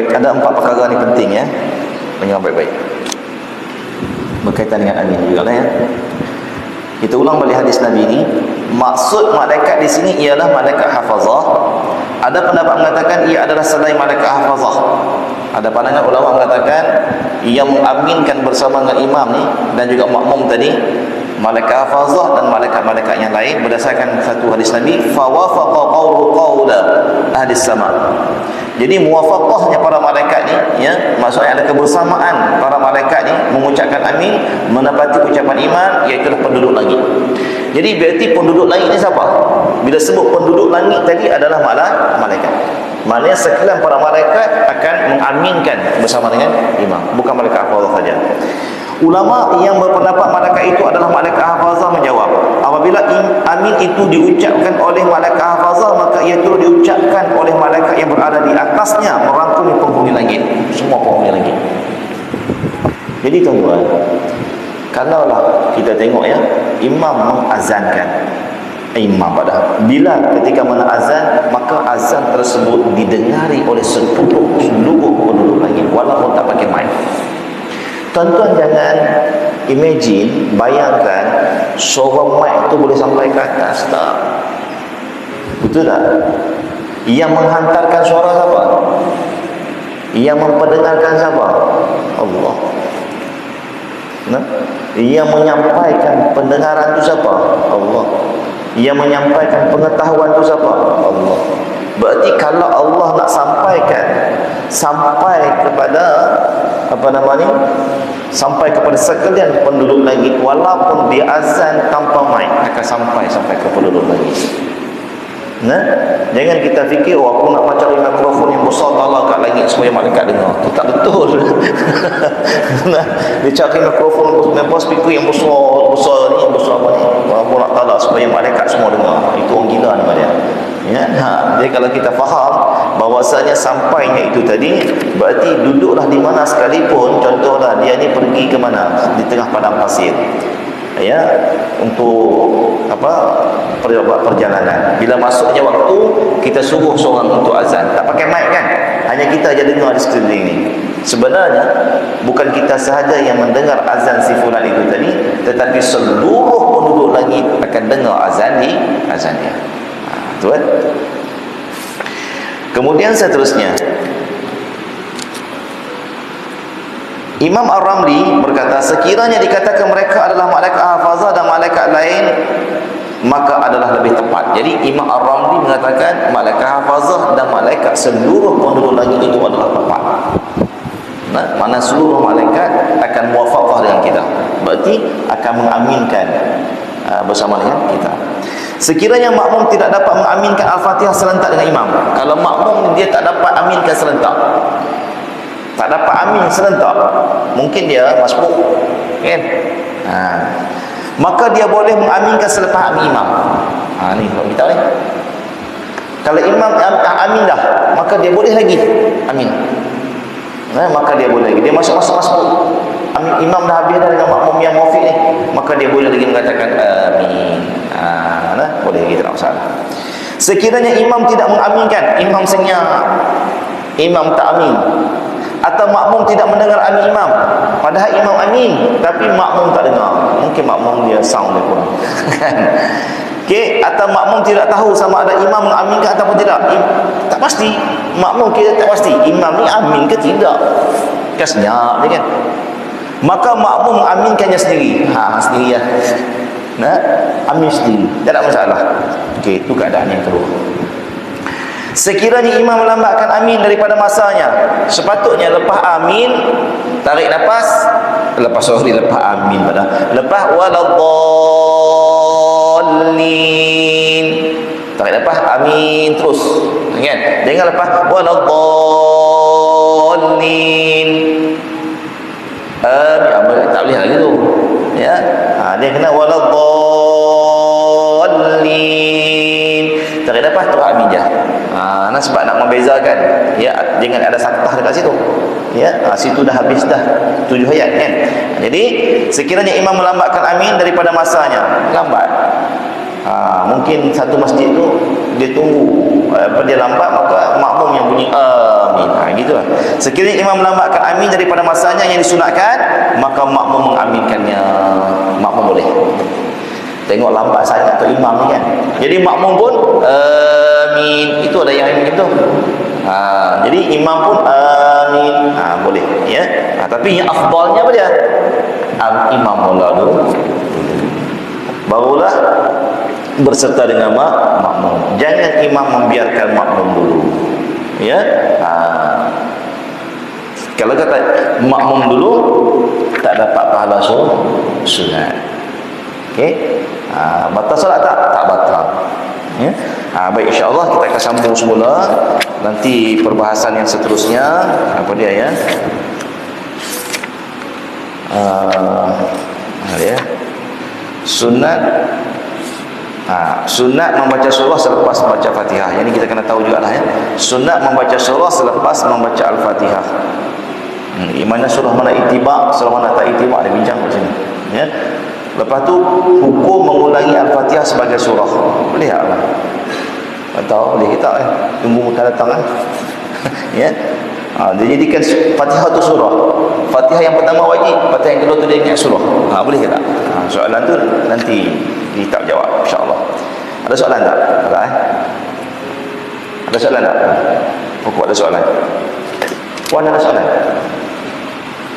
ada 4 perkara ni penting ya. Dengar baik-baik. Berkaitan dengan amin juga lah ya. Kita ulang balik hadis Nabi ini. Maksud malaikat di sini ialah malaikat hafazah. Ada pendapat mengatakan ia adalah selain malaikat hafazah. Ada pandangan ulama mengatakan yang mengaminkan bersama dengan imam ni dan juga makmum tadi, malaikat hafazah dan malaikat-malaikat yang lain, berdasarkan satu hadis Nabi, fawafaqa qawlu qawla ahli sama. Jadi muwafaqahnya para malaikat ni ya, maksudnya ada kebersamaan para malaikat ni mengucapkan amin menepati ucapan imam, iaitu penduduk langit. Jadi berarti penduduk langit ni siapa? Bila sebut penduduk langit tadi adalah malaikat. Maknanya sekalian para malaikat akan mengaminkan bersama dengan imam, bukan malaikat hafazah saja. Ulama yang berpendapat malaikat itu adalah malaikat hafazah menjawab, apabila amin itu diucapkan oleh malaikat hafazah, maka ia turut diucapkan oleh malaikat yang berada di atasnya, merangkumi penghuni langit, semua penghuni langit. Jadi tuan-tuan, kalaulah kita tengok ya, imam mengazankan, bila ketika mana azan, maka azan tersebut didengari oleh seluruh penduduk langit walaupun tak pakai mic. Tuan-tuan jangan imagine, bayangkan suara mic tu boleh sampai ke atas, tak? Betul tak? Yang menghantarkan suara siapa? Yang memperdengarkan siapa? Allah. Nah, yang menyampaikan pendengaran tu siapa? Allah. Yang menyampaikan pengetahuan tu siapa? Allah. Berarti kalau Allah nak sampaikan sampai kepada sampai kepada sekalian penduduk langit, walaupun dia azan tanpa mic, akan sampai ke penduduk langit. Nah, jangan kita fikir aku nak cari mikrofon yang besar talah kat langit supaya malaikat dengar. Itu tak betul. Nah, dia cari mikrofon speaker yang besar ni, besar apa ni? Aku nak talah supaya malaikat semua dengar. Itu orang gila nama dia. Ya, jadi kalau kita faham bahwasanya sampainya itu tadi, berarti duduklah di mana sekalipun, contohlah dia ni pergi ke mana, di tengah padang pasir, ya, untuk perjalanan. Bila masuknya waktu, kita suruh seorang untuk azan, tak pakai mic kan, hanya kita aja dengar di sekeliling ni. Sebenarnya bukan kita sahaja yang mendengar azan si fulan itu tadi, tetapi seluruh penduduk langit akan dengar azannya. Tuan. Kemudian seterusnya, Imam Ar-Ramli berkata, sekiranya dikatakan mereka adalah malaikat hafazah dan malaikat lain, maka adalah lebih tepat. Jadi Imam Ar-Ramli mengatakan malaikat hafazah dan malaikat seluruh penduduk langit itu adalah tepat. Nah, mana seluruh malaikat akan muwafaqah dengan kita, berarti akan mengaminkan bersama dengan kita. Sekiranya makmum tidak dapat mengaminkan Al-Fatihah serentak dengan imam, kalau makmum dia tak dapat aminkan serentak, tak dapat amin serentak, mungkin dia masbuk kan, maka dia boleh mengaminkan selepas amin imam. Ni kita ni, kalau imam amin dah, maka dia boleh lagi amin. Maka dia boleh lagi, dia masuk masbuk, amin imam dah habis dah dengan makmum yang muafiq ni, maka dia boleh lagi mengatakan amin. Boleh lagi, tak masalah. Sekiranya imam tidak mengaminkan, imam senyap, imam tak amin, atau makmum tidak mendengar amin imam, padahal imam amin tapi makmum tak dengar, mungkin makmum dia sound dia kurang kan. Okey, atau makmum tidak tahu sama ada imam mengaminkan ataupun tidak, tak pasti, makmum kita tak pasti imam ni amin ke tidak, kan senyap dia kan, maka makmum mengaminkannya sendiri, sendiri ya. Nah, amin sendiri, tak ada masalah. Okey, itu keadaan yang kedua. Sekiranya imam melambatkan amin daripada masanya, sepatutnya lepas amin tarik nafas, lepas amin pada lepas waladdallin, tarik nafas amin terus kan, jangan lepas waladdallin tak boleh lagi tu ya. Dia kena waladdallin, tarik nafas terus amin je. Sebab nak membezakan ya, jangan ada saktah dekat situ ya. Situ dah habis dah 7 ayat kan. Jadi sekiranya imam melambatkan amin daripada masanya, lambat Mungkin satu masjid tu dia tunggu dia lambat, maka makmum yang bunyi amin. Gitulah. Sekiranya imam melambatkan amin daripada masanya yang disunatkan, maka makmum mengaminkannya. Makmum boleh. Tengok lambat sangat tu imam ni kan. Jadi makmum pun amin. Itu ada yang amin gitu. Jadi imam pun amin. Boleh ya. Tapi yang afdalnya apa dia? Imam mula dulu. Barulah berserta dengan makmum. Jangan imam membiarkan makmum dulu. Ya. Kalau kata makmum dulu, tak dapat pahala sunat. Okey. Batal solat tak? Tak batal. Ya. Baik, insya-Allah kita akan sambung semula nanti perbahasan yang seterusnya. Apa dia ya? Ya. Sunat sunat membaca surah selepas baca Fatihah. Yang ini kita kena tahu jugalah ya. Sunat membaca surah selepas membaca Al-Fatihah. Mana surah mana ittiba, surah mana tak ittiba, ada bincang kat sini. Ya. Lepas tu hukum mengulangi Al-Fatihah sebagai surah. Boleh tak? Tak tahu, boleh kita tunggu muka datang kan. Ya. Dia jadikan Fatihah tu surah. Fatihah yang pertama wajib, Fatihah yang kedua tu dia ingat surah. Boleh ke tak? Soalan tu nanti kita jawab insya-Allah. Ada soalan tak? Ada soalan tak? Pokok ada soalan. Puan ada soalan?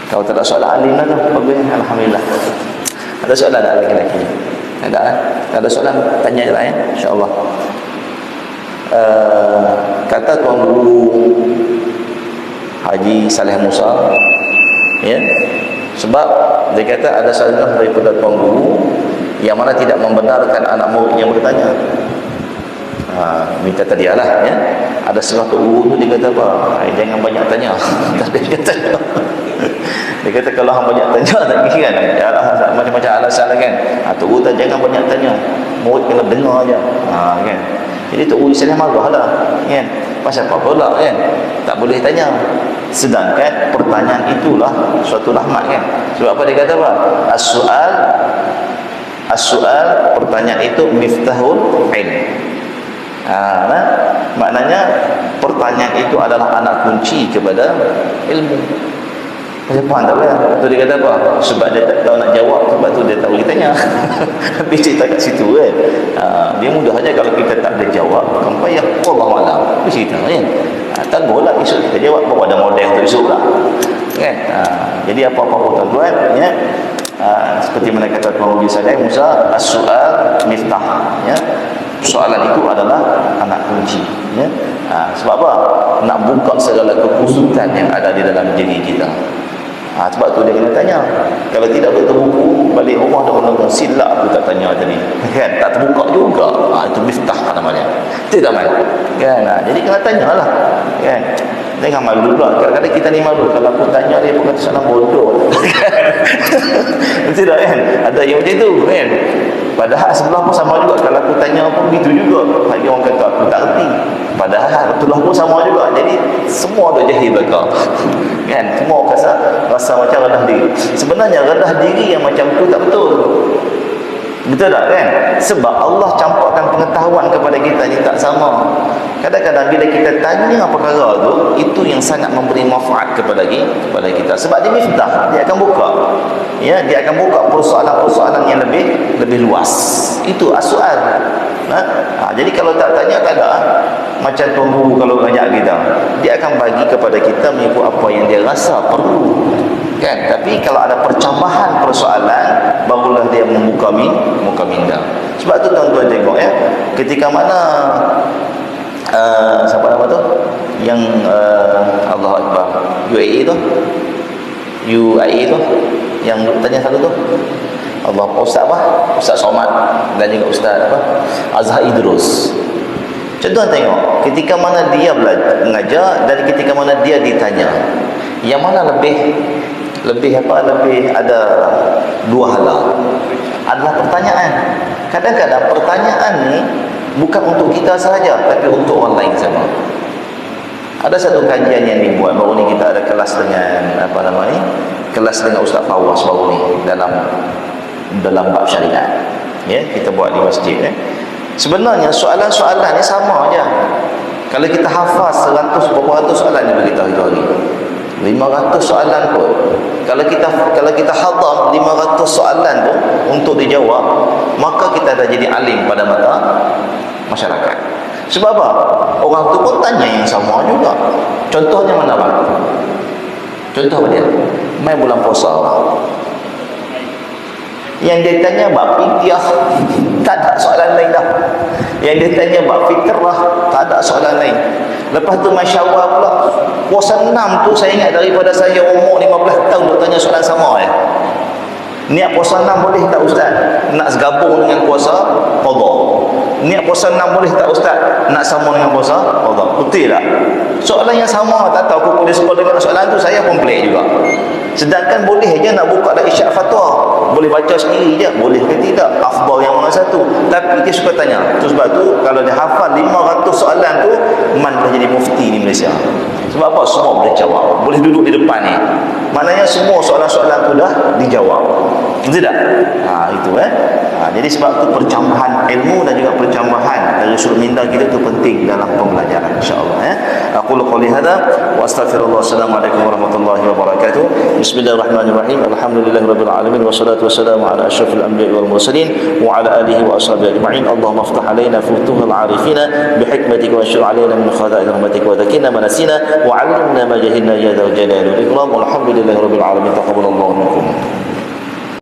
Kalau tak ada soalan alim lah tu. Bagus, alhamdulillah. Ada soalan tak lagi-lagi? Tak ada soalan, tanya je lah ya, insya-Allah. Kata tuan guru Haji Saleh Musa, ya, sebab dia kata ada salah daripada tuan guru yang mana tidak membenarkan anak murid yang bertanya. Minta tadi lah ya. Ada salah tu guru tu dia kata apa? Jangan banyak tanya. Dia kata dia kata kalau hang banyak tanya tak kira kan. Macam-macam alasan lah kan. Tu guru tak jangan banyak tanya. Murid kena dengar aja. Kan. Jadi tu guru Islam marah lah kan. Pasal apa pula kan? Tak boleh tanya. Sedangkan pertanyaan itulah suatu rahmat kan. Sebab apa dia kata apa? As-su'al, pertanyaan itu miftahul ilm. Maknanya pertanyaan itu adalah anak kunci kepada ilmu. Siapa tak boleh? Tu dia kata apa? Sebab dia tak tahu nak jawab, sebab tu dia tak boleh tanya. Habis cerita kat situ kan. Dia mudah aja kalau kita tak ada jawab, kan payah Allah malam. Habis cerita kan. Tangguhlah esok kita jawab, bawa ada model tu esok lah. Kan? Jadi apa-apa pun tuan-tuan ya. Seperti mana kata Tuan Haji Saleh Musa, as-su'al miftah ya. Soalan itu adalah anak kunci ya. Sebab apa? Nak buka segala kekusutan yang ada di dalam diri kita. Sebab tu dia kena tanya. Kalau tidak boleh terbuku, balik rumah dah orang silap aku tak tanya tadi. Kan? Tak terbuka juga. Itu miftah namanya. Tidak main. Kan? Jadi kena tanyalah. Kan? Jangan malu pula. Kadang-kadang kita ni malu. Kalau aku tanya dia pun kata soalan bodoh. Tidak kan? Ada yang macam tu kan? Padahal sebelah pun sama juga. Kalau aku tanya pun begitu juga. Lagi orang kata aku tak erti. Padahal betulah pun sama juga. Jadi semua ada jahil belakang. Kan? Semua rasa macam rendah diri. Sebenarnya rendah diri yang macam tu tak betul. Betul tak kan? Sebab Allah campurkan pengetahuan kepada kita ni tak sama. Kadang-kadang bila kita tanya perkara tu, itu yang sangat memberi manfaat kepada kita. Sebab dia miftah, dia akan buka. Ya, dia akan buka persoalan-persoalan yang lebih luas. Itu as-su'al. Jadi kalau tak tanya tak ada. Macam tuan guru kalau ngajak kita, dia akan bagi kepada kita mengikut apa yang dia rasa perlu. Kan? Tapi kalau ada percambahan persoalan, barulah dia membuka minda. Sebab tu tuan-tuan tengok ya, ketika mana siapa nama tu yang Allah Akbar UAE tu yang tanya satu tu Allah Ustaz Ustaz Somad dan juga Ustaz Azhar Idrus. Contoh tengok ketika mana dia mengajar dan ketika mana dia ditanya, yang mana lebih ada dua hala adalah pertanyaan. Kadang-kadang pertanyaan ni bukan untuk kita sahaja, tapi untuk orang lain sama. Ada satu kajian yang dibuat baru ni, kita ada kelas dengan kelas dengan Ustaz Fawaz baru ni dalam bab syariat. Ya, kita buat di masjid. Sebenarnya soalan-soalan ni sama aja. Kalau kita hafaz 100 berapa ratus soalan dia beritahu itu hari. 500 soalan pun. Kalau kita hadam 500 soalan tu untuk dijawab, maka kita dah jadi alim pada mata masyarakat. Sebab apa? Orang tu pun tanya yang sama juga. Contohnya mana bang? Contoh apa dia? Main bulan puasa lah. Yang dia tanya bab fidyah, tak ada soalan lain dah. Yang dia tanya bab fitrah, tak ada soalan lain. Lepas tu masyawah pula, puasa 6 tu saya ingat daripada saya umur 15 tahun duk tanya soalan sama ya. Niat puasa 6 boleh tak ustaz? Nak gabung dengan puasa qada. Niat puasa 6 boleh tak ustaz? Nak sama dengan puasa qada. Betul tak? Soalan yang sama, tak tahu aku boleh sekolah dengan soalan tu, saya pun pelik juga. Sedangkan boleh je nak buka dah isyak fatwa, boleh baca sendiri je, boleh ke tidak, afdal yang mana satu. Tapi dia suka tanya. Tu sebab tu kalau dia hafal 500 soalan tu, man boleh jadi mufti di Malaysia. Sebab apa? Semua boleh jawab, boleh duduk di depan ni. Maknanya semua soalan-soalan tu dah dijawab. Betul tak? Itu jadi sebab tu percambahan ilmu dan juga percambahan dari sudut minda kita tu penting dalam pembelajaran, insya-Allah ya. Aku qouli hadza wa astaghfirullah. Assalamualaikum warahmatullahi wabarakatuh. Bismillahirrahmanirrahim. Alhamdulillahirabbil alamin wassalatu wassalamu ala asyrafil anbiya'i wal mursalin wa ala alihi wa ashabihi ajma'in. Allahumma iftah alaina futuhal 'arifina bihikmatika wa anshur alaina min khaza'in rahmatika wa dhakkirna ma nasina wa 'allimna ma jahilna ya dzal jalali wal ikram. Walhamdulillahirabbil alamin. Taqabbalallahu minkum.